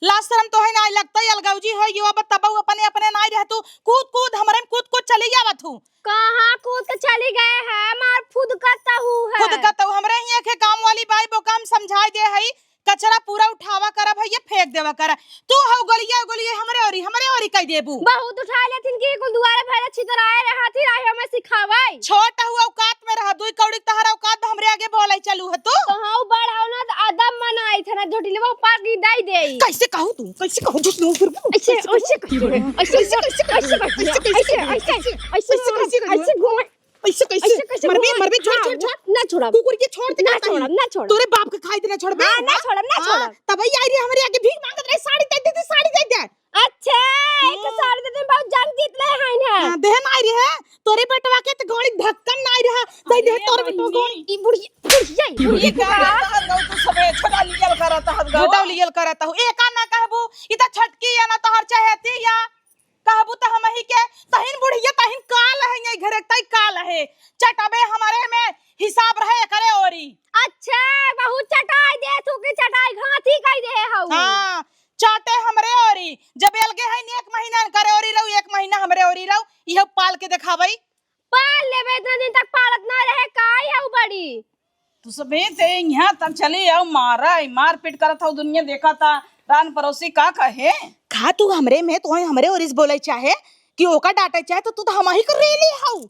Last शर्म तो है ना लगता है अलगाव जी हो यो बताबू अपने अपने ना रह तू कूद कूद हमरे में कूद कूद चली जावत हूं। कहां कूद के चली गए हैं मार खुद करता हूं है खुद का तो हमरे ही के काम वाली बाई बो काम समझाई दे हई कचरा पूरा उठावा करा भैया फेंक देवा करा तू हो गलिया हमरे औरी कह देबू बहुत उठा लेथिन की कुल दुआरे भरे छितराए रहती रही हमें सिखावई छोटा हुआ औकात में रहा दुई कौड़ी तहरा औकात हमरे आगे बोलै चलू है तू कहां बढ़ाओ ना अदब मनाई थे ना जोटिले वो पार की दाई दे कैसे कहू तू कैसे कहू झूठ नहीं फिर ऐसे ऐसे ऐसे घूम ऐसे मरबे छोड़ ना छोड़ा कुकुर के छोड़ दे ना छोड़ तोरे बाप के खाई देना छोड़बे ना छोड़ा तब आई रही हमरे आगे भीख मांगत रहे साड़ी दे दे साड़ी दे दे अच्छा एक साड़ी दे बहुत जान जीतले है ना देहन आई रही है तोरे बेटवा के तो गोड़ी धक्कन ना आई रहा दे दे तोरे बेटवा गोड़ी ई बुढ़िया ये का तो सबे छड़ा लियल करता है घटाव लियल करता हूं एका ना कहबू ई त छटकी या ना तोहर चाहती या कहबू त हम ही के तहिन बुढ़िया तहिन काल है ये घरे तई काल है चटबे हमारे में हिसाब रहे करे औरी अच्छा बहुत चटाई दे तू की चटाई घाटी कह दे हऊ हां चाटे हमरे औरी जब अलगे है एक महीना करे औरी रहू एक महीना हमरे औरी रहू इहो पाल के दिखावई पाल लेबे इतना दिन तक पालत ना रहे काई हऊ बड़ी तू सबे ते यहाँ तक चली आओ मार पीट करत हो दुनिया देखा था रान पड़ोसी का कहे खा तू हमरे में तो हमरे औरिस बोले चाहे कि ओका डांटे चाहे तो तू तो हम ही कर रेली हऊ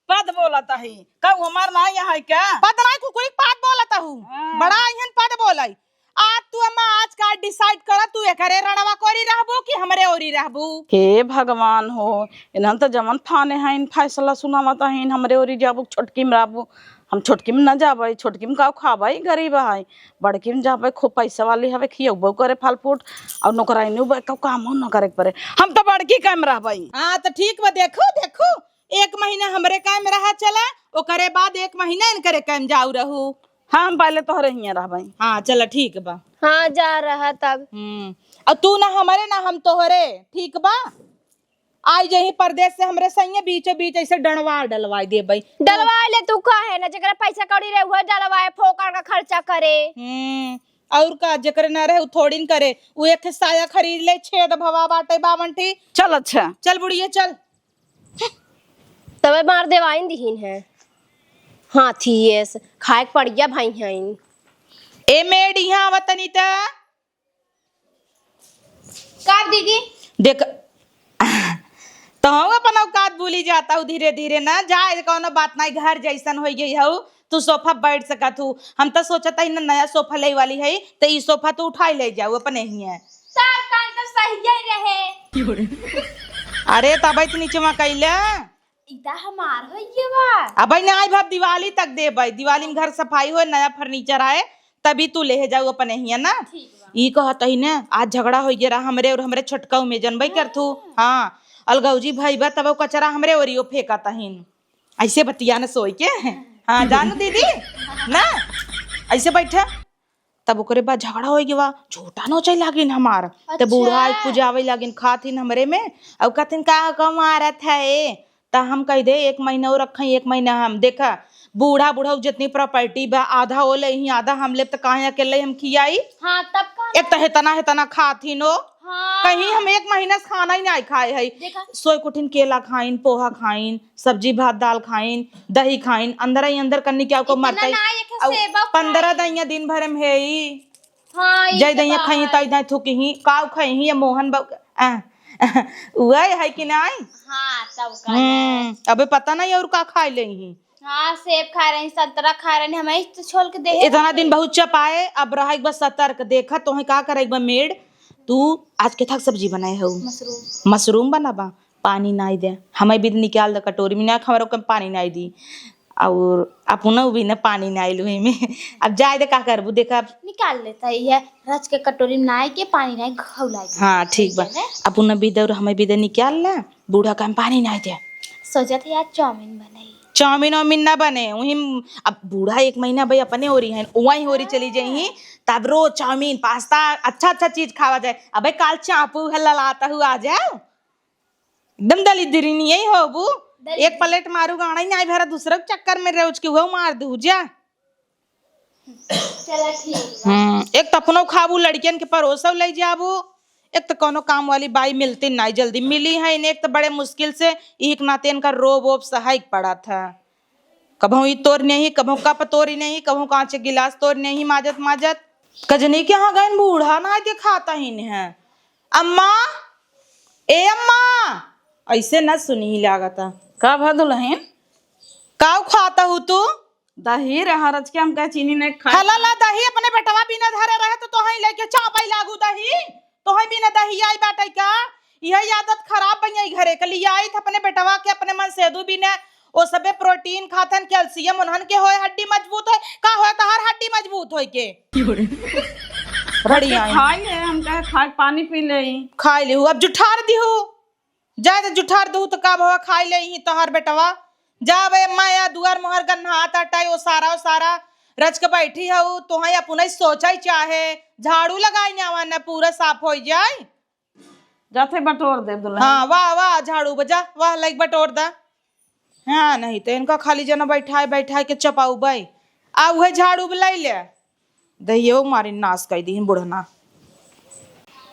पद बोलता है कब हमार ना यहाँ है क्या पद ना कुकुरी पाद बोलता हूं बड़ा इहन पद बोलाई आज तू अम्मा आज का डिसाइड कर तू एकरे रणवा कोरी रहबू कि हमरे औरी रहबू हे भगवान हो इन्हन तो जमन फाने हैं इन फैसला सुनावता है हमरे ओरी जाबू छोटकी में रहबू हम छोटकी में न जाबे छोटकी में का खाबे गरीब है बड़की में जाबे खूब पैसा वाली हवे खियबो करे फल फूट और नौकरानी काम हो न करे पड़े हम तो बड़की काम रहबे हां तो ठीक बा देखो देखो एक महीना हमरे काम रहा चला ओकरे बाद एक महीना इनकरे काम जाऊ रहू हाँ हम पहले तोहरे हियां रहबे हां चल ठीक बा हां जा रहा तब और तू ना हमरे ना हम तोहरे ठीक बा आई जही परदेश से हमरे सैया बीचों बीच ऐसे डलवा देबई डलवा ले तू कहे ना जकरा पैसा कौड़ी रे हुआ डलवाए फोकड़ का खर्चा करे और का जकर ना रहे थोड़ी न करे उ एक साया खरीद ले छेद भवा बाटे 52 ठी चल अच्छा चल बुढ़िया चल तबे मार देवाइन दिहिन है हाथी एस खाए पड़िया भाई हइन ए मेड यहां आवतनी त का दीदी देख तो हम अपन औकात भूली जाता हूँ धीरे धीरे ना जाए कोनो बात नहीं घर जैसन हो गई हूँ तू सोफा बैठ सकत हूँ हम तो सोचता ही ना नया सोफा ले वाली है तो ई सोफा तू उठाई ले जाऊ अपने ही है सब कान तो सही रहे अरे तब तो नीचे में कैले इता हमार हो ये बा अब ना आई भाव दिवाली तक दे भाई दिवाली में घर सफाई हो नया फर्नीचर आए तभी तू ले जाऊ अपने ही है ना ई कहत ही ना आज झगड़ा हो गया हमरे और हमरे छोटका में जनबई कर तू हाँ अलगौजी भाई बा तब कचरा हमरे ओरियो फेंका तहिन ऐसे बतिया न सोई के हाँ जान दीदी ना ऐसे बैठा तब ओकरे बाद झगड़ा हो गया झूठा नोचे लागिन हमार तो बूढ़ा पुजावे लागिन खातिन हमरे में अब कहतिन का कमारत है त हम कह दे एक महीना और रखें एक महीना हम देखा बूढ़ा बूढ़ा जितनी प्रॉपर्टी बा आधा हो ले आधा हम ले तो कहाँ अकेले हम खियाई हाँ तब का एक तो हेतना खाती नो हाँ। कहीं हम एक महीना से खाना ही नहीं खाए है सोई कुटिन केला खाइन पोहा खाइन सब्जी भात दाल खाइन दही खाइन अंदर ही अंदर करने क्या को मरता है 15 दैया दिन भर में है हाँ, जय दैया खाई तई दै थुकी ही काव खाई ही मोहन वही है कि नहीं हाँ तब का अबे पता नहीं और का खाए ले ही हाँ सेब खा रहे हैं संतरा खा रहे हैं हमें तो छोड़ के दे इतना दिन बहुत चपाए अब रहा एक बार सतर्क देखा तो का करे एक बार मेड तू आज के थक सब्जी बनाए हो मशरूम बनाबा पानी नहीं दे हमें भी निकाल दे कटोरी में ना हमारे को पानी नहीं दी और अपना भी ना पानी नहीं लुही में अब जाए दे का करबू देखा निकाल लेता है रच के कटोरी में नाई के पानी नहीं खौलाई हाँ ठीक बा अपना भी दे और हमें भी दे निकाल ले बूढ़ा का पानी नहीं दे सोचा था यार चाउमीन बनाई चाउमीन वाउमीन ना बने वही अब बूढ़ा एक महीना भाई अपने हो रही है वही हो रही चली जाई तब रोज चाउमीन पास्ता अच्छा चीज खावा जाए अब काल चापू है ललाता हुआ आ जाओ एकदम दली दिरी नहीं हो बू एक प्लेट मारू गाना ही नहीं भरा दूसरा चक्कर में रोज के वो मार दू जा चला ठीक एक तपनो खाबू लड़कियन के परोसव ले जाबू एक तो कोनो काम वाली बाई मिलती नहीं, जल्दी मिली है इन्हें, एक तो बड़े मुश्किल से एक नाते इनका रोब वोब सहायक पड़ा था। कभों ही तोड़ नहीं, कभों कप तोड़ी नहीं, कभों कांच गिलास तोड़ नहीं, माजत माजत कजनी के यहाँ गए बूढ़ा ना के खाता ही है। अम्मा, ए अम्मा, ऐसे न सुनी ही लागता। का भा दुल्हन? काव खाता हूँ तू? दही रहा रच के हम कह चीनी नहीं खा। हला ला दही अपने बेटवा बिना धरे रहे तो तोहई लेके चापाई लागू दही, तोहई बिना दही आई बाटई का। यही आदत खराब बई घरे के लिए आई थ अपने बेटवा के अपने मन सेदू बिना ओ सबे प्रोटीन खाथन, कैल्शियम उन्हन के होए, हड्डी मजबूत होए, का होए तो हर हड्डी मजबूत होए के बढ़िया खा ले, हम कहे खा के पानी पी ले। खाई ले अब जुठार दिहू, जाए तो जुठार दहू तो का भवा खाई ले ही तोहर बेटवा। जा बे माया दुआर मोहर गन्ना टाटाई ओ सारा रच के बैठी हूँ, तुहई अपना सोचा चाहे झाड़ू लगाई ना न पूरा साफ हो जाए। जाते बटोर दे दुल्हन। हाँ वाह वाह झाड़ू बजा, वाह लाइक बटोर दा। हाँ नहीं तो इनका खाली जना बैठाए के चपाऊ बाई आ वह झाड़ू लाई ले दहियो मारी नाश कर दी बुढ़ना।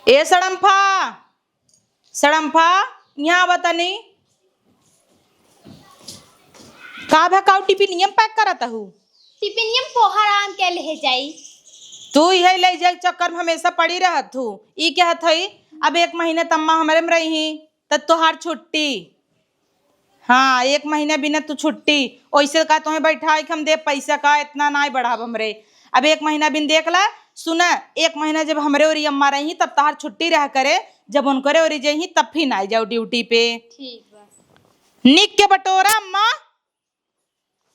ए सड़म्फा यहाँ बतानी का भा काउ टिफिनियम पैक करता हूँ। टिफिनियम पोहा आराम के ले जाई। तू यही ले जाए चक्कर में हमेशा पड़ी रहत हूँ। ई क्या थई अब 1 महीने तम्मा हमारे में रही तब तोहार छुट्टी। हाँ 1 महीने बिना तू छुट्टी वैसे का तुम्हें बैठा हम दे पैसा का इतना ना बढ़ाव हमरे। अब 1 महीना बिन देख ला सुना, 1 महीना जब हमरे और अम्मा रही तब तोहार छुट्टी रह करे, जब उनकरे और जही तब फिर ना जाओ ड्यूटी पे। ठीक बा। निक के बटोरा अम्मा।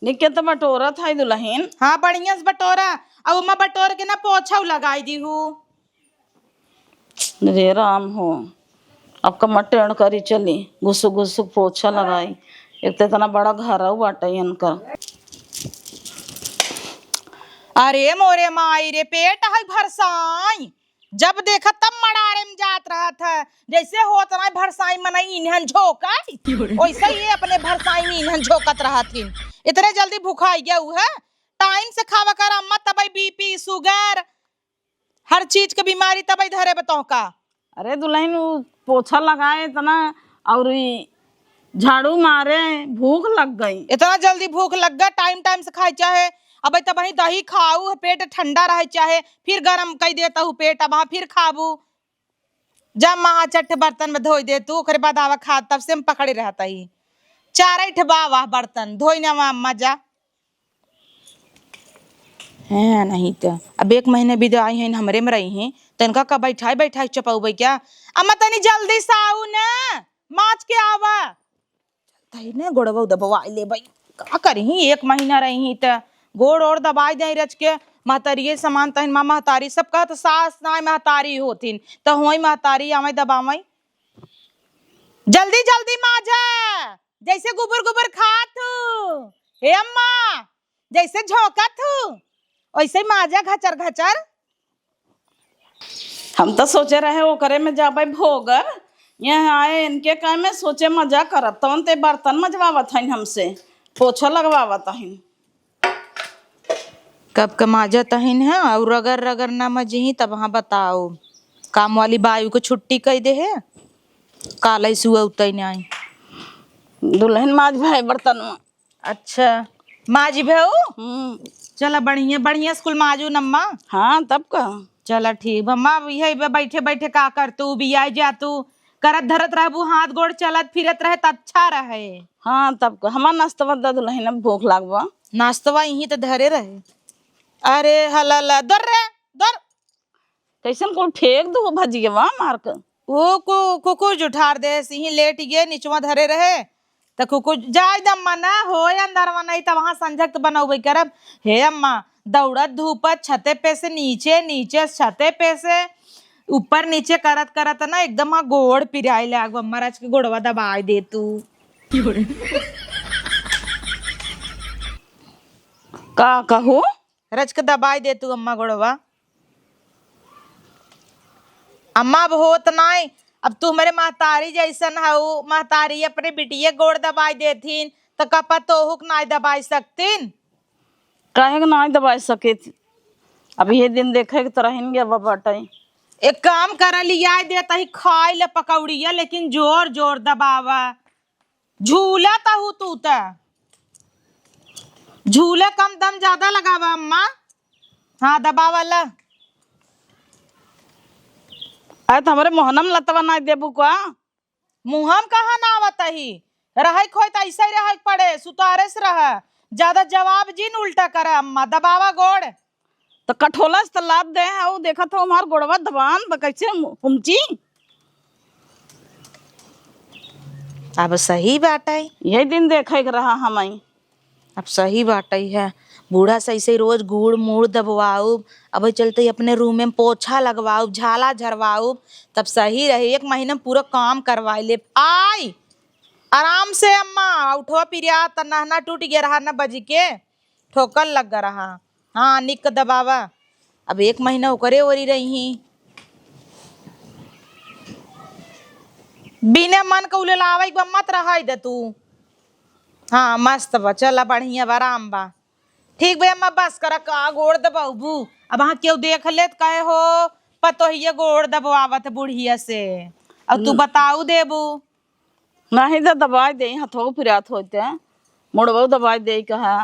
निके तो बटोरा था दुल्हन। हाँ बढ़िया से बटोरा, अब अम्मा बटोर के ना पोछा लगाई दी हूँ। रे राम हो, अब का मटेण करी चली घुसु पोछा लगाई। एक तो इतना बड़ा घर है बाटा इनका। अरे मोरे माई रे पेट है भरसाई, जब देखा तब मड़ारे में जात रहा था, जैसे होत रहा भरसाई मनई इन्हन झोंका वैसे ही अपने भरसाई में इन्हन झोंकत रहा थी। इतने जल्दी भूखा गया है, टाइम से खावा कर अम्मा, तब बीपी शुगर हर चीज की बीमारी तब धरे बताओ का। अरे दुल्हन पोछा लगाए इतना और झाड़ू मारे, भूख लग गई। इतना जल्दी भूख लग गया, टाइम से खाए चाहे अब तब वही दही खाऊ, पेट ठंडा रहे चाहे फिर गरम कर देता हूँ पेट, अब फिर खाबू। जब महा चट्ट बर्तन में धोई दे तू, ओकरे बाद आवा खा, तब से हम पकड़े रहता ही 4 ठबा बर्तन धोई ना मजा है नहीं। तो अब 1 महीने भी आई है हमरे में रही हैं तो इनका का बैठाए चपाऊ क्या। अम्मा तनी जल्दी से आऊ ना, माच के आवा तही ने गोड़वा दबवा ले भाई, का करी 1 महीना रही तो गोड़ और दबाई दे रच के। महतारी सामान तहन माँ महतारी सब कहा तो सास ना महतारी होतीन तो हुई महतारी आवे दबावई। जल्दी माजा, जैसे गुबर खात हे अम्मा, जैसे झोंकत वैसे माजा घचर। हम तो सोचे रहे वो करे में जाबे भोगर, यहाँ आए इनके कहे में सोचे मजा करब तवन ते बर्तन मजवावत हन, हमसे पोछा लगवावत हन। कब कमाजा तहिन है और रगर ना मजी तब हाँ बताओ। काम वाली बायु को छुट्टी कह दे है, काले सुआ उतई नहीं दुल्हन माज भाई बर्तन में। अच्छा माजी भेऊ, चला बढ़िया स्कूल माजू नम्मा। हाँ तब का चला ठीक अम्मा, यही बैठे का कर तू भी आई जा, तू करत धरत रहबू, हाथ गोड़ चलत फिरत रहे तो अच्छा रहे। हाँ तब का हमार नाश्ता दा दुल्हन, अब भूख लागबा। नाश्तवा यही तो धरे रहे। अरे हला दर कैसन को फेंक दो भजिएवा मार कर। वो कुकुर उठार दे सिही लेट गए नीचवा धरे रहे तो कुकुर जाय दम मना हो अंदर नहीं तो वहां संजक बनौबे करब। हे अम्मा दौड़त धूपत छते पे से नीचे छते पे से ऊपर नीचे करत ना एकदम हाँ गोड़ पिराई लाग अम्मा, राज के गोड़वा दबाई दे तू। का कहू रच के दबाई दे तू अम्मा गोड़वा। अम्मा अब होत नहीं, अब तू हमारे महतारी जैसन हऊ, महतारी अपने बिटिया गोड़ दबाई देथिन तो कपा तोहुक नहीं दबाई सकतीन। काहे के नहीं दबाई सके, अब ये दिन देखे के तरह गया बटाई। एक काम कर लिया देता ही खाए ले पकौड़िया, लेकिन जोर जोर दबावा। झूला तहु तू त झूले कम दम ज्यादा लगावा अम्मा। हाँ दबावा ला। अरे तो हमारे मोहनम लतवा ना देबू का? मुहम कहा ना आवत ही रहे खोई त ऐसा ही रहे पड़े सुतारे से रह। ज्यादा जवाब जिन उल्टा कर अम्मा। दबावा गोड़। तो कठोला से लाद दे है वो देखा था हमार गोड़वा दबान तो कैसे हुमची। अब सही बात है। यही दिन देखे रहा हम। अब सही बात है। बूढ़ा से ऐसे रोज गुड़ मुड़ दबवाऊ, अब चलते अपने रूम में पोछा लगवाऊ, झाला झरवाऊ, तब सही रहे। 1 महीना में पूरा काम करवाई ले। आई आराम से अम्मा। उठो पिरिया त नहना टूट गया रहा न बजी के ठोकर लग रहा। हाँ निक दबावा। अब 1 महीना ओकरे ओरी रही। बिना मन के उलेलावे के मत रहा दे तू। हाँ मस्त बा, चला बढ़िया बा, आराम बा। ठीक भैया अम्मा बस करा का गोड़ दबाबू। अब वहाँ क्यों देख ले कहे हो पतो ही गोड़ दबावत बुढ़िया से। अब तू बताऊ देबू। नहीं तो दबाई दे हथो फिरात होते मुड़बो दबाई दे कहा।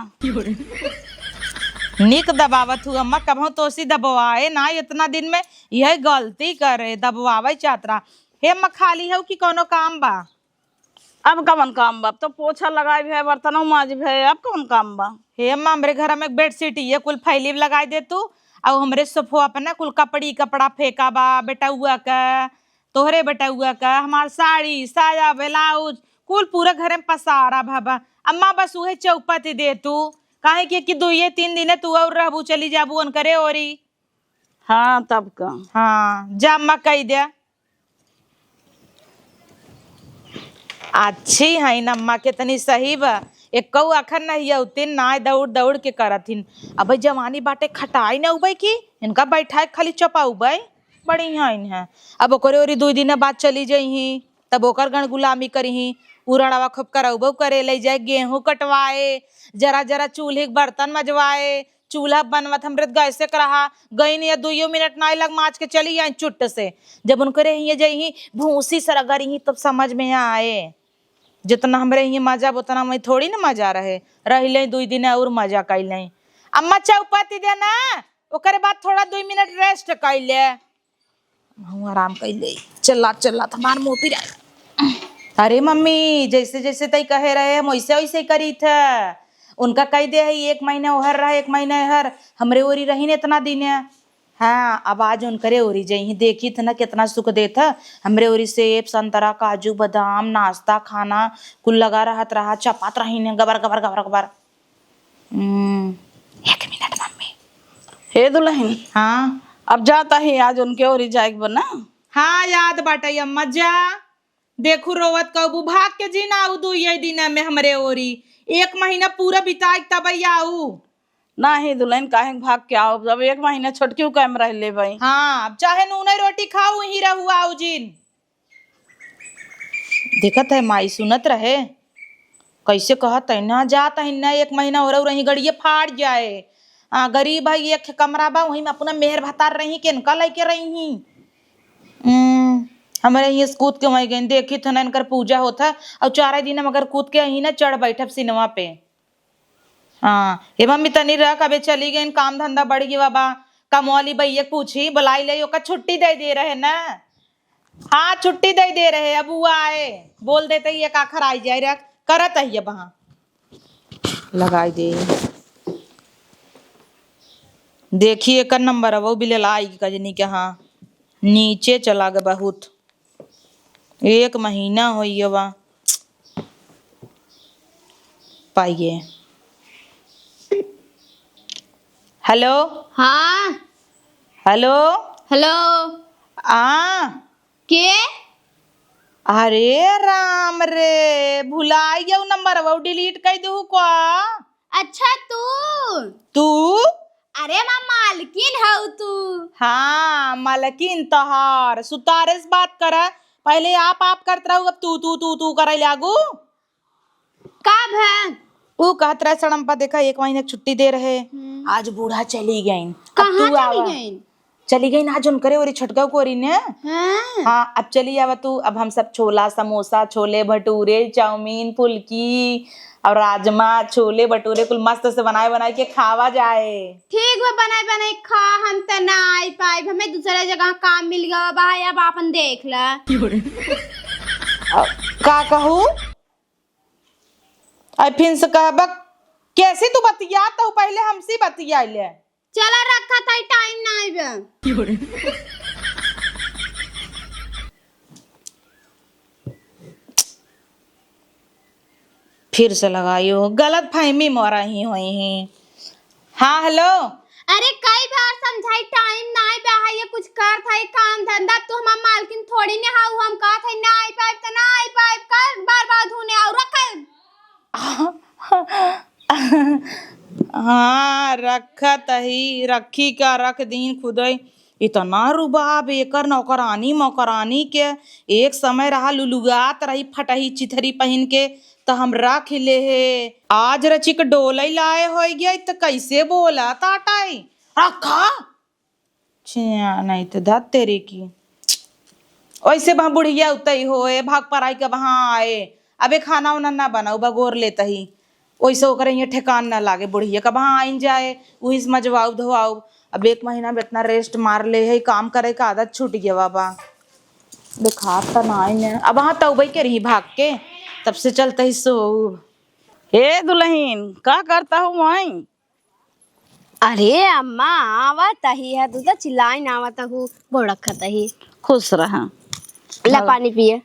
निक दबावत हूँ अम्मा, कभो तोसी दबवाए ना। इतना दिन में यह गलती करे दबवावे चातरा। हे अम्मा खाली है कि कोनो काम बा? अब कौन काम बा? अब तो पोछा लगाई है, बर्तनों माज है, अब कौन काम बा? हे अम्मा हमरे घर में बेडशीट ये कुल फैली लगाई दे तू। और हमरे सोफा पे ना कुल कपड़ा फेंका बा बेटउआ का, तोहरे बेटउआ का, हमार साड़ी साया ब्लाउज कुल पूरा घर में पसारा भाबा। अम्मा बस उहे चौपट दे तू। काहे कि 2-3 दिन तू और रहबू चली जाबू उन करे ओरी। हाँ तब का। हाँ जा अम्मा कही दे। अच्छी है न अम्मा कितनी सही बा। एक कौ अखर नहीं उतिन ना दौड़ दौड़ के करथिन। अब जवानी बाटे खटाई न उबई की इनका बैठाए खाली चपा उबई बढ़िया है। अब ओकरे ओरी 2 दिन बाद चली जही तब ओकर गण गुलामी करही। उड़ावा खूब करऊ करे ले जाए, गेहूं कटवाए, जरा जरा चूल्हे के बर्तन मजवाए, चूल्हा बनवत हमरे गैसे करहा गई नहीं 2 मिनट ना लग माच के चली आई चुट्ट से। जब उनकरे ही जही भूसी सरगर ही तब समझ में आए। जितना हमरे ही मजा उतना में थोड़ी ना मजा रही ले 2 दिन और मजा कैल। अम्मा चौपती दे ना ओकरे बाद थोड़ा 2 मिनट रेस्ट कैले हम आराम कैले। चला चला हमार मुँह पिरा। अरे मम्मी जैसे जैसे तई कहे रहे हम वैसे वैसे करी था। उनका कह दे है 1 महीना ओहर रहा 1 महीना हर हमरे ओरी रही ने इतना दिन। हाँ अब आज उनकरे ओरी जही देखी था ना कितना सुख देता। हमरे ओरी सेब संतरा काजू बादाम नाश्ता खाना कुल लगा रहा चपात रही ने गबर गबर गबर गबर। 1 मिनट मम्मी। हे दुल्हन हाँ अब जाता ही आज उनके ओरी जाए बना। हाँ याद बाटा अम्मा जा। देखू रोवत कबू भाग के जी ना आऊ 2 दिन में हमरे ओरी 1 महीना पूरा बिताए तब आऊ। ना ही दुल्हन काहे भाग के आओ, जब 1 महीना छोटकी कैम रह ले भाई। हाँ चाहे नून रोटी खाऊ ही रहू आऊ जिन। देखत है माई सुनत रहे कैसे कहत है ना जात है ना 1 महीना हो रही गड़िए फाड़ जाए। गरीब भाई एक कमरा बा वही में अपना मेहर भतार रही के इनका लेके रही। हमारे यहाँ कूद के वहीं गई देखी था ना इनकर पूजा होता और 4 दिन मगर कूद के यहीं ना चढ़ बैठब सिनेमा पे। हाँ ये मम्मी तनी रह कबे चली गई काम धंधा बढ़ गया बाबा। कमौली भैया पूछी बुलाई ले ओका छुट्टी दे रहे ना। हाँ छुट्टी दे रहे अब वो आए बोल देते ये आखर आई जाए रख करत है वहाँ लगाई दे। देखिए का नंबर है वो भी ले लाई कजनी के। हाँ नीचे चला गया बहुत 1 महीना हो पाइए। हेलो हाँ हेलो हेलो के? अरे राम रे भुलाई गया नंबर वो डिलीट कर दू का। अच्छा तू तू अरे माँ मालकिन है तू? हाँ मालकिन तहार सुतारे से बात कर। पहले आप करते रहो अब तू करे लागू। कब है? वो कहत रहे सड़म पा देखा 1 महीने की छुट्टी दे रहे। आज बूढ़ा चली गई। कहाँ चली गई? चली गई ना जोन करे और छटका कोरी ने। हाँ हाँ अब चली आवा तू। अब हम सब छोला समोसा छोले भटूरे चाउमीन फुल्की और राजमा छोले भटूरे कुल मस्त से बनाए बनाए के खावा जाए। ठीक बा, बनाई बनाई खा। हम त ना आई पाई, हमें दूसरे जगह काम मिल गया भाई, अब आपन देख ला। का कहू आई फिर से कहब कैसे तू बतिया तो पहले हमसे बतिया ले। चला रखा था टाइम ना आइबे। फिर से लगाइयो गलत फहमी मोरा ही हुई ही। हाँ हेलो। अरे कई बार समझाई टाइम ना आइबे है, ये कुछ कर था काम धंधा, तो हमार मालकिन थोड़ी ने हाउ हम कहा था ना आई पाइब त ना आई पाइब, कर बार बार धुने और रखल। हाँ रखत ही रखी का रख दीन खुदई। इतना रुबाब एकर नौकरानी मौकरानी के। एक समय रहा लुलुगात रही फटही चिथरी पहन के तो हम रख ले हे। आज रची के डोलई लाए हो गया तो कैसे बोला ताटाई रखा नहीं तो धत तेरे की। वैसे वहां बुढ़िया उतई होए भाग पराई के वहां आए। अबे खाना उना ना बनाऊ बगोर लेता ही वैसे ओकरे ये ठेकान ना लागे बुढ़िया का वहां आइन जाए वही से मजवाऊ धोआऊ। अब एक महीना में इतना रेस्ट मार ले है काम करे का आदत छूट गया बाबा। दिखा तो ना अब वहां तौबई के रही भाग के तब से चलता ही सो। हे दुल्हन का करता हूँ वहीं? अरे अम्मा आवत ही है, तू तो चिल्लाई ना आवत हूँ, बोल रखा ही। खुश रहा। ला पानी पिए।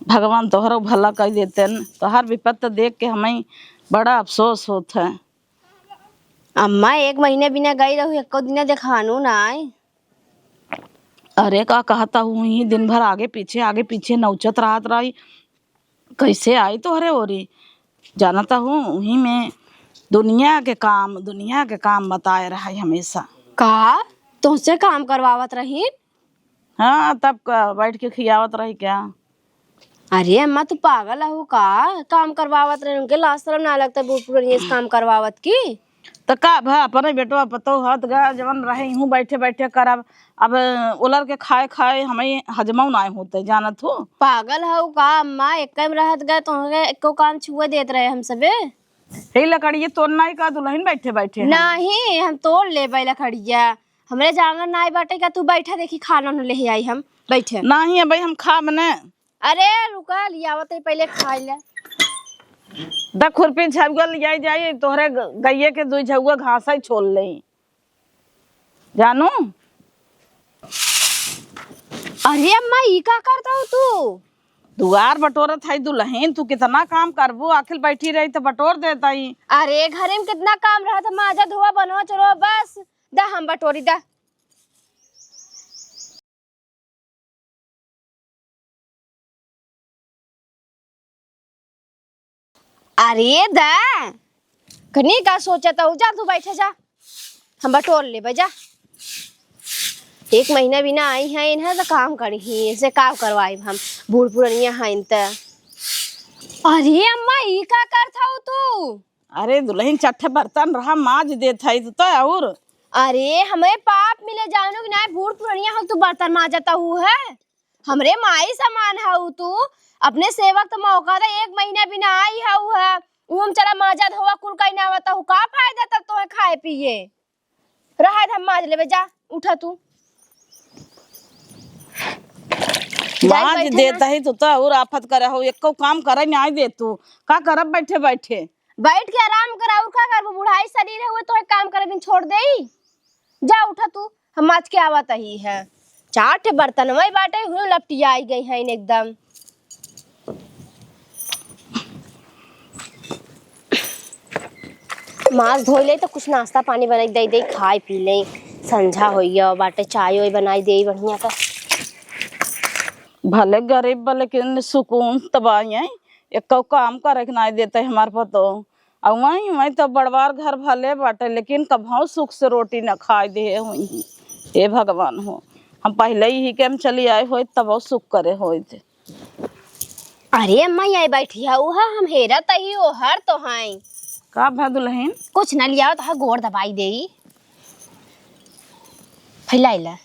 भगवान तोहरो भला कर देते न। तोहर विपत्त देख के हमें बड़ा अफसोस होता है। अम्मा एक महीने बिना गई रहू, एको दिन देखानू ना आई। अरे का कहता हूँ ही दिन भर आगे पीछे नौचत रात रही। कैसे आई तोहरे ओरी जानता हूँ वहीं में दुनिया के काम बताए रहा है हमेशा। का तुमसे काम करवावत रही? हाँ तब बैठ के खियावत रही क्या? अरे अम्मा तू पागल हो का? काम करवावत रहे उनके लास्ट तरफ ना लगता बूढ़ पुरानी से काम करवावत की। तो का भा अपने बेटवा पतो हत गा जवन रहे हूँ बैठे बैठे करब। अब उलर के खाए हमें हजमा ना होते जानत हो। पागल हो का अम्मा? एक में रहत गए तो एको काम छुए देत रहे हम सबे। हे लकड़िए तोड़ना ही का दुल्हन बैठे बैठे नहीं हम तोड़ ले लकड़िया, हमरे जांगर ना बाटे का। तू बैठा देखी खाना न ले आई हम बैठे नहीं है भाई हम खा बने। अरे रुका लियावत है पहले खा ले। द खुरपी झुआ लिया जाए तोहरे गैये के दुई झुआ घास ही छोड़ ले जानू। अरे अम्मा ई का करता हो तू? दुआर बटोरत है दुल्हन तू कितना काम करबू आखिर बैठी रही तो बटोर देता ही। अरे घरे में कितना काम रहा था, माजा धोआ बनवा चलो बस दा हम बटोरी दा। अरे दा कनी का सोचा था, जा तू बैठे जा हम बटोर ले जा। एक महीना बिना आई है इन्हें तो काम करी ही ऐसे काम करवाई हम बूढ़ पुरानिया है इनते। अरे अम्मा ई का करता हो तू? अरे दुल्हन चट्टे बर्तन रहा माज देता है तो और। अरे हमें पाप मिले जानो कि ना बूढ़ पुरानिया हो तू बर्तन माजता हूँ है। हमरे माई समान है तू, अपने सेवक तो मौका दे एक महीना बिना आई है हम चला माजा धोवा कुल कहीं ना आवता हूँ। का फायदा तब तुम्हें खाए पिए रहा हम माज ले जा। उठा तू माज देता है तो और आफत करे हो एको काम करे नहीं दे तू का करब बैठे बैठे। बैठ के आराम करा और का करबो, बुढ़ाई शरीर है वो तो काम करे दिन छोड़ दे। जा उठा तू हम माज के आवत ही है। चार ठे बर्तन वही बाटे हुए लपटिया आई गई है एकदम। मांस धोई ले तो कुछ नाश्ता पानी बनाई दे दे खाए पी ले। संझा हो गया बाटे चाय वाय बनाई दे बढ़िया का। भले गरीब लेकिन सुकून तबाही है एक काम करे नहीं देते हमारे पतो। और वही तो बड़वार घर भले बाटे लेकिन कभाऊ सुख से रोटी न खाए दे वही। हे भगवान हो हम पहले ही के हम चली आए हो तब सुख करे हो थे। अरे अम्मा यही बैठी है हम हेरा तही ओ हर तो हैं का भा दुल्हन कुछ न लिया तो गोड़ दबाई दे फैलाइला।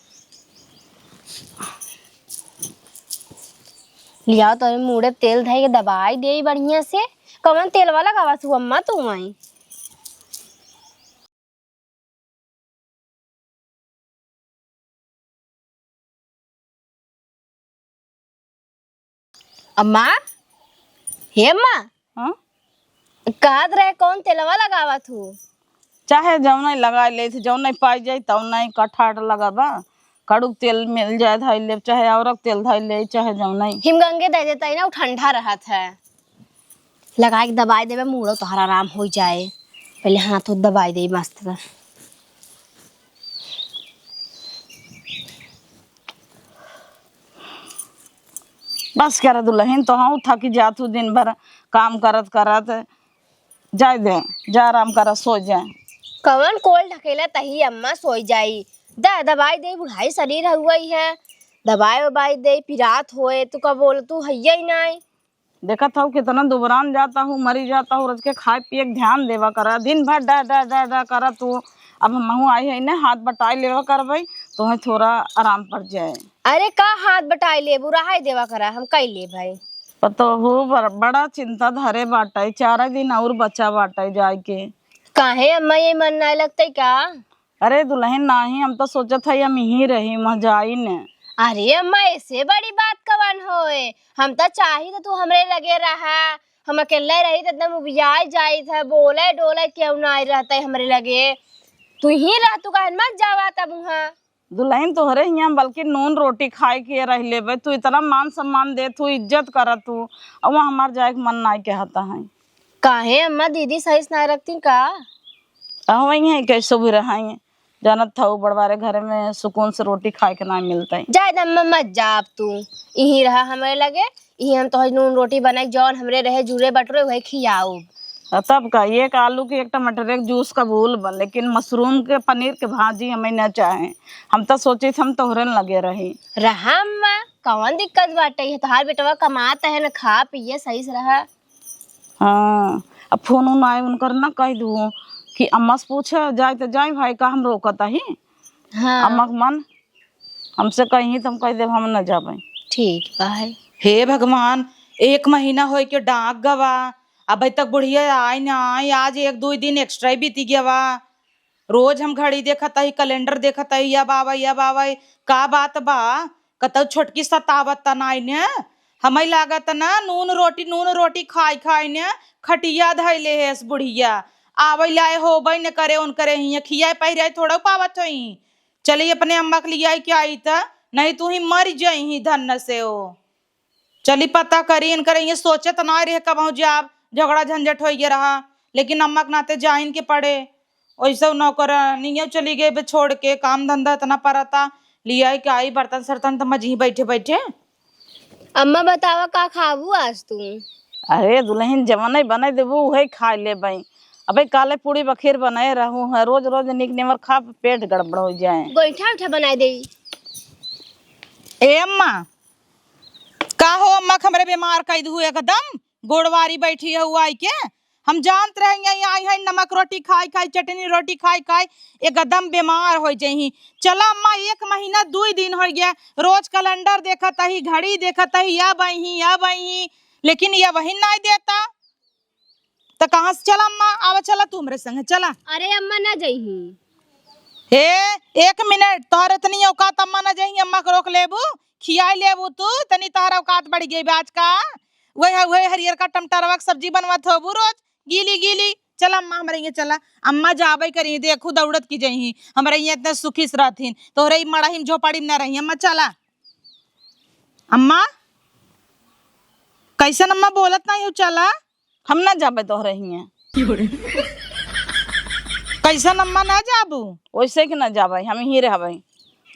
लिया तो मुड़े तेल धई के दबाई दे बढ़िया से। कौन तेल वाला गावा तू अम्मा तू आई? अम्मा, हे अम्मा, हाँ कहत रहे कौन तेलवा लगावा तू? चाहे जौन नहीं लगा ले थे, जौन नहीं पाई जाए तौ नहीं कठाट लगाबा। कड़ू तेल मिल जाए धाई ले, चाहे और तेल धाई ले, चाहे जौन नहीं। हिमगंगे दे देता है ना, वो ठंडा रहत है। लगा के दबाई देवे मुड़ो तो हर आराम हो जाए। पहले हाथ दबाई दे मस्त कर। बस कर दुल्हन तो हाँ थकी जातू दिन भर काम करत करत। जाए दे, जा आराम कर, सो जाए। कवन कोल ढकेला तही अम्मा सोई जाई। दवाई दे, बुढ़ाई शरीर हुआ ही है। दवाई वबाई दे, पिरात होए तो का बोल तू हैया ही नहीं। देखत हूँ कितना दुबरान जाता हूँ, मरी जाता हूँ। रोज के खाए पिए के ध्यान देवा करा, दिन भर डा डा डा डा करा तू। अब हम आई है ना, हाथ बटाई लेवा कर भाई तो थोड़ा आराम पड़ जाए। अरे का हाथ बटाई ले, बुरा है देवा करा हम कई ले भाई। पतो हो बड़ा चिंता धरे बाटे, 4 दिन और बच्चा बाटे जाए के। काहे अम्मा ये मन नहीं लगते का? अरे दुल्हन नहीं, हम तो सोचत है हम यहीं रही, मजाई ने। अरे अम्मा ऐसे बड़ी बात कवन होए? हम तो चाही तो तू हमरे लगे रहा। हम अकेले रही तो एकदम उबियाई जाई था, बोले डोले क्यों नहीं रहते हमरे लगे। तू ही रह, तू कहन मत जावा तब वहाँ। दुल्हन तोहरे यहाँ बल्कि नून रोटी खाए के रह ले। तू इतना मान सम्मान दे, तू इज्जत कर तू, और वहाँ हमार जाए के मन नहीं कहता है। काहे अम्मा दीदी सही से नहीं रखती का? वही है कैसे भी रहाएंगे, जानत था बड़वारे घर में सुकून से रोटी खाए के नहीं मिलता है। जाए अम्मा मत जा, अब तू यही रहा हमरे लगे। यही हम तो नून रोटी बनाई जौन हमरे रहे जूरे बटरे वही खियाओ। तब का एक आलू के एक टमाटर एक जूस का भूल बन, लेकिन मशरूम के पनीर के भाजी हमें न चाहे। हम तो सोचे थे हम तोहरे लगे रही रहा अम्मा, कौन दिक्कत बाटे? तोहार बेटवा कमाता है न, खा पिए सही से रहा। हाँ, अब फोन उन आए उनकर ना कह दू कि अम्मा से पूछे जाए तो जाए भाई का, हम रोकता ही। हाँ अम्मा के मन हमसे कहीं तुम कह दे हम न जाबे। ठीक भाई। हे भगवान, 1 महीना हो के डाक गवा, अभी तक बुढ़िया आई ना आई। आज 1-2 दिन एक्स्ट्रा बीती गया वा। रोज हम घड़ी देखत ही, कैलेंडर देखत ही, या बाबा का बात बा? कतौ छोटकी सतावत नाई ने, हमें लागत ना नून रोटी खाई खाई ने खटिया धैले है बुढ़िया। आवे लाए हो बई न करे उन करे ही खिया पहिराए थोड़ा पावत होई। चली अपने अम्मा के लिए आई क्या आई था, नहीं तू ही मर जाई धन से हो। चली पता करी इन करे, सोचे तो ना रहे कब जाब, झगड़ा झंझट हो गया रहा, लेकिन अम्मा के नाते जाइन के पड़े। वैसे नौकर नहीं चली गए छोड़ के, काम धंधा इतना परता लिया क्या आई, बर्तन सर्तन तो मजी बैठे बैठे। अम्मा बतावा का खाबू आज तू? अरे दुल्हन जवन बना देबू वही खा ले भाई। अबे काले पूड़ी बखीर बनाए रहूं है, रोज रोज निक निमर खा पेट गड़बड़ हो जाए। गोईठा उठा बनाई दे। ए अम्मा का हो, अम्मा हमरे बीमार कई दू एकदम गोड़वारी बैठी है हुआ के। हम जानते रहे आई है नमक रोटी खाई खाई, चटनी रोटी खाई खाई एकदम बीमार हो जाही। चला अम्मा 1 महीना 2 दिन हो गया, रोज कैलेंडर देखत ही, घड़ी देखत ही, या बही, लेकिन ये वही नहीं देता। तो कहाँ से चला अम्मा, आवा चला तू हमरे संग चला। अरे अम्मा ना जही। हे 1 मिनट, तोहर इतनी औकात अम्मा ना जही, अम्मा को रोक लेबू, खिया लेबू तू, तनी तोहर औकात बढ़ गई आज का। वही हरियर का टमाटरवा की सब्जी बनवत होबू रोज गीली गीली। चल अम्मा हमारे यहाँ चला, अम्मा जाबे करी देखू दौड़त की जही, हमारे यहाँ इतने सुखी से रहथिन, तोहरे मड़ाही झोपड़ी में न रही। अम्मा चला। अम्मा कैसन अम्मा बोलत नहीं हो, चला। हम ना जाबे तोहरे हियां। कैसन अम्मा ना जाबू? वैसे कि ना जाबे, हम ही रहबे।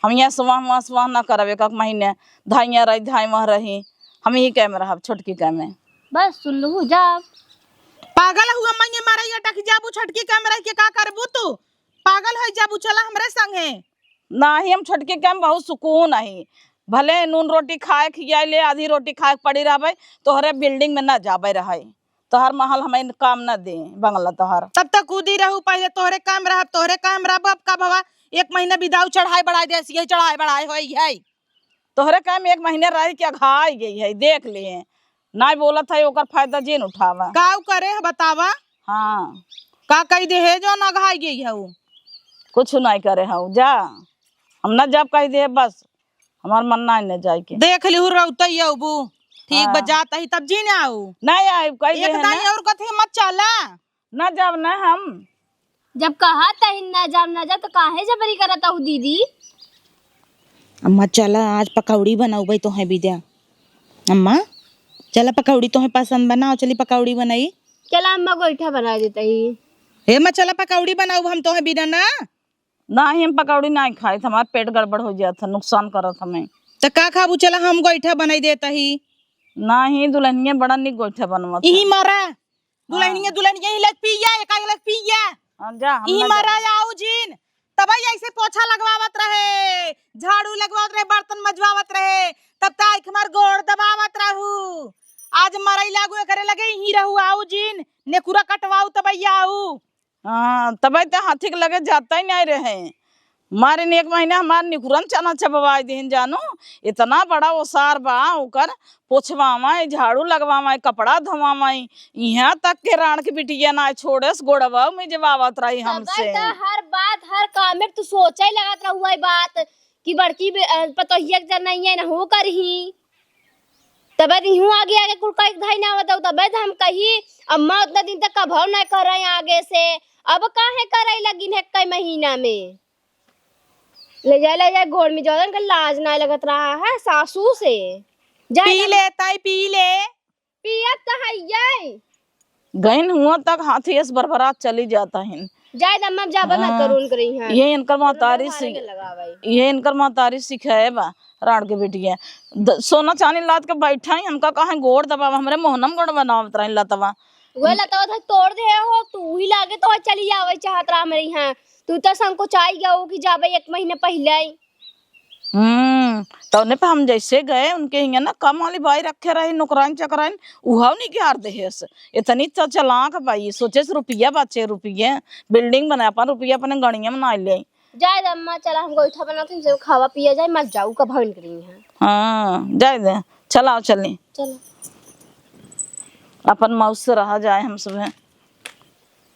हम यहाँ सुबह ना करब, 1 महीने धाइया रही धाई मह रही, हम ही कैम रहब, छोटकी कैमे। बस सुन लू जा। पागल हुआ मैं मारा ये टक जाबू, छोटकी कैमरा के का करबू तू? पागल है जाबू, चला हमरे संगे। नहीं, हम छोटकी कैम बहुत सुकून नहीं, भले नून रोटी खाए खिया ले, आधी रोटी खाए पड़ी रहबे, तोहरे बिल्डिंग में ना जाबे रहे, तोहर महल हमें काम न दे बंगला तोहर। तब तक कूदी रहू, पहले तोहरे काम रहब। अब का भवा 1 महीना विदाऊ चढ़ाई बढ़ाई दे, यही चढ़ाई बढ़ाई होई है। तोहरे काम एक महीने रही के घाई गई है, देख लिए ना बोलत है ओकर फायदा जेन उठावा। का करे है बतावा? हाँ का कही दे है जो ना घाई गई है वो? कुछ नहीं करे हूँ जा, हम न जब कही दे बस हमार मन ना जाए के। देख ली रहता ही अबू ठीक हाँ। बजाता ही तब जी ना आऊ नहीं आई कही दे एक दाई और कथी मत चला न जब न हम जब कहा तहिन ना जा ना जा तो काहे जबरी करता हूँ दीदी? अम्मा चला आज पकौड़ी बनाऊ भाई तो है विद्या। अम्मा चला पकौड़ी तो है पसंद बनाओ, चली पकौड़ी बनाई। चला अम्मा गोईठा बना देता ही। हे माँ चला पकौड़ी बनाऊ हम तो है विद्या ना। ना ही हम पकौड़ी नहीं खाए थे, हमारा पेट गड़बड़ हो जाता, नुकसान करत हमें। तो का खाबू चला हम गोईठा बनाई देता ही। ना ही दुल्हनिया बड़ा निक गोईठा बनवा यही मारा दुल्हनिया दुल्हनिया ही लग पिया एक लग पिया जा हम यही न मारा आऊ जीन तब ऐसे पोछा लगवावत रहे, झाड़ू लगवावत रहे, बर्तन मजवावत रहे, तब तक हमार गोड़ दबावत रहू। आज मरई लागू करे लगे ही रहू आऊ जीन नेकुरा कटवाऊ तब आऊ। हाँ तब तो हाथी के लगे जाता ही नहीं रहे। मारे ने एक महीना हमारे निकुरन चना चबवाई दिन जानो, इतना बड़ा ओसार बा ओकर पोछवावाई, झाड़ू लगवावाई, कपड़ा धोवावाई, यहाँ तक के राण की बिटिया ना छोड़े गोड़वा में जवावत रही हमसे। हर बात हर काम में तू सोचा ही लगात रहुआ है बात कि बड़की पतोहिया के जन नहीं है ना हो करही तबे यूं आगे आगे कुल का एक धाई ना बताऊ तबे हम कही अम्मा उतना दिन तक कभौ ना कर रहे आगे से, अब काहे करे लगिन है कई महीना में। ले जाए गोड़ में जौन का लाज ना लगत रहा है सासू से। पी ले ताई पी ले पियत तो है ये गईन हुआ तक हाथी इस बरबरात चली जाता है। जाए अम्मा जाबा ना करून करी है ये इनकर महतारी ये इनकर महतारी सिखाए बा राण के बिटिया सोना चांदी लाद के बैठा ही हमका कहा गोड़ दबाव हमरे मोहनम गोड़ बनावत रही लतवा वह लता था तोड़ दे हो तू ही लागे तो चली आवे चाहत रहा मेरे यहाँ तू तो संको चाही गया हो कि जाबे एक महीने पहले ही। तो उन्हें पे हम जैसे गए उनके हिंगे ना कम वाली भाई रखे रहे नौकरान चकरान उहाव नहीं क्या दे इतनी तो चलाक भाई सोचे से रुपया बचे रुपये बिल्डिंग बना अपन रुपया अपने गणिया बना ले जाए अम्मा चला हम गोईठा बनाते हैं खावा पिया जाए मत जाऊ का भवन करी है। हाँ जाए दे चलाओ चलनी चलो अपन मौज से रहा जाए हम सुबह।